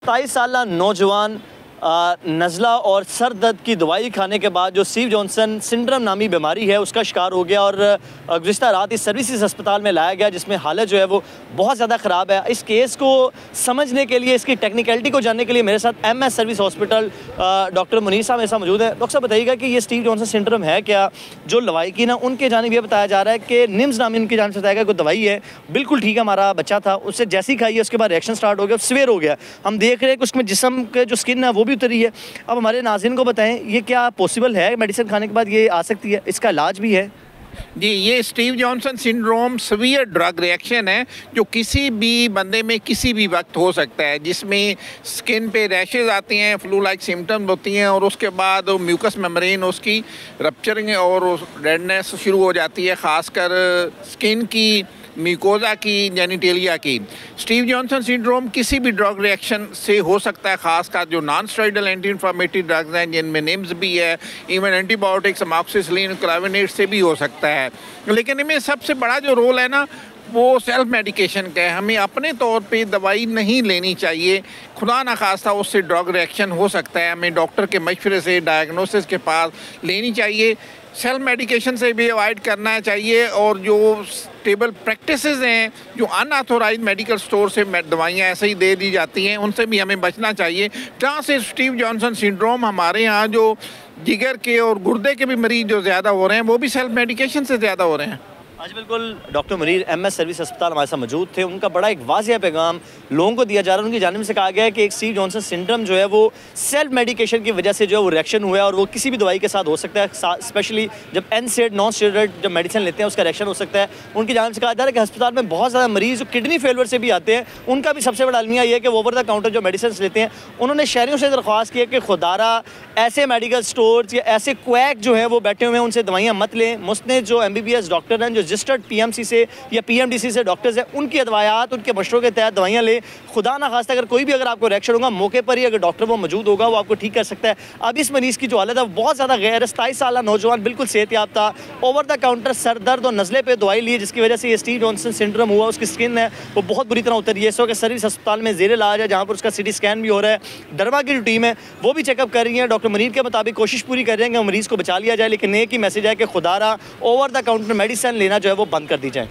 27 साल नौजवान नज़ला और सर दर्द की दवाई खाने के बाद जो स्टीव जॉनसन सिंड्रोम नामी बीमारी है उसका शिकार हो गया और गुज़िश्ता रात इस सर्विसेज अस्पताल में लाया गया, जिसमें हालत जो है वो बहुत ज़्यादा ख़राब है। इस केस को समझने के लिए, इसकी टेक्निकलिटी को जानने के लिए मेरे साथ MS service hospital doctor Munir साहब ऐसा मौजूद है। डॉक्टर साहब बताइएगा कि ये स्टीव जॉनसन सिंड्रोम है क्या? जो लवाइकीन है उनके जानिब ये बताया जा रहा है कि निम्स नामी उनकी जानिब से बताया गया कोई दवाई है, बिल्कुल ठीक है, हमारा बच्चा था, उससे जैसे ही खाई है उसके बाद रिएक्शन स्टार्ट हो गया, सवेर हो गया। हम देख रहे हैं कि उसमें जिस्म के जो स्किन है वो भी उतरी है। अब हमारे नाज़रीन को बताएं, ये क्या पॉसिबल है, मेडिसिन खाने के बाद ये आ सकती है, इसका इलाज भी है? जी, ये Steve Johnson syndrome severe drug reaction है जो किसी भी बंदे में किसी भी वक्त हो सकता है, जिसमें स्किन पे रैशेज आती हैं, फ्लू लाइक सिम्टम्स होती हैं और उसके बाद म्यूकस मेम्ब्रेन उसकी रप्चरिंग और रेडनेस शुरू हो जाती है, ख़ासकर स्किन की, म्यूकोजा की, जेनिटेलिया की। स्टीव जॉनसन सिंड्रोम किसी भी ड्रग रिएक्शन से हो सकता है, खासकर जो non steroidal anti inflammatory drugs हैं जिनमें निम्स भी है, इवन एंटीबायोटिक्स अमॉक्सिसिलिन, क्लाविनेट से भी हो सकता है। लेकिन इनमें सबसे बड़ा जो रोल है ना वो सेल्फ मेडिकेशन का है। हमें अपने तौर पे दवाई नहीं लेनी चाहिए, खुदा न खास्ता उससे ड्रग रिएक्शन हो सकता है, हमें डॉक्टर के मशवरे से डायग्नोसिस के पास लेनी चाहिए। सेल्फ मेडिकेशन से भी अवॉइड करना चाहिए और जो स्टेबल प्रैक्टिसेस हैं, जो अनऑथोराइज मेडिकल स्टोर से दवाइयाँ ऐसे ही दे दी जाती हैं, उनसे भी हमें बचना चाहिए। जहाँ से स्टीव जॉनसन सिंड्रोम हमारे यहाँ जो जिगर के और गुर्दे के भी मरीज जो ज़्यादा हो रहे हैं वो भी सेल्फ मेडिकेशन से ज़्यादा हो रहे हैं। आज बिल्कुल डॉक्टर मुनीर MS सर्विस अस्पताल हमारे साथ मौजूद थे। उनका बड़ा एक वाज़िया पैगाम लोगों को दिया जा रहा है। उनकी जानिब से कहा गया है कि एक स्टीव जॉनसन सिंड्रोम जो है वो सेल्फ मेडिकेशन की वजह से जो है वो रिएक्शन हुआ है और वो किसी भी दवाई के साथ हो सकता है, स्पेशली जब NSAID नॉन स्टेरॉइड जब मेडिसिन लेते हैं उसका रिएक्शन हो सकता है। उनकी जानिब से कहा जा रहा है कि अस्पताल में बहुत ज़्यादा मरीज़ जो किडनी फेलियर से भी आते हैं, उनका भी सबसे बड़ा अलमिया ये है कि वो ओवर द काउंटर जो मेडिसिन लेते हैं। उन्होंने शहरियों से दरख्वास्त की है कि खुदारा ऐसे मेडिकल स्टोर्स या ऐसे क्वैक जो है वो बैठे हुए हैं उनसे दवाइयाँ मत लें। मुस्निद जो MBBS डॉक्टर हैं, जो रजिस्टर्ड PMC से या PMDC से डॉक्टर्स हैं, उनकी अदवायात, उनके मशवरों के तहत दवाइयाँ लें। खुदा ना खास्ता अगर कोई भी अगर आपको रिएक्शन होगा, मौके पर ही अगर डॉक्टर वो मौजूद होगा वो आपको ठीक कर सकता है। अब इस मरीज़ की जो हालत है वो बहुत ज़्यादा गैर है। 27 साल नौजवान बिल्कुल सेहतयाब था, ओवर द काउंटर सर दर्द और नज़ले पे दवाई ली, जिसकी वजह से ये स्टीव जॉनसन सिंड्रोम हुआ। उसकी स्किन है वो बहुत बुरी तरह उतरी है। इस वक्त सर्विस अस्पताल में ज़ेर इलाज है, जहाँ पर उसका CT स्कैन भी हो रहा है। डरमा की जो टीम है वो भी चेकअप कर रही है। डॉक्टर मुनीर के मुताबिक कोशिश पूरी कर रहे हैं कि मरीज़ को बचा लिया जाए, लेकिन एक ही मैसेज है कि खुदारा ओवर द काउंटर मेडिसिन लेना जो है वो बंद कर दी जाए।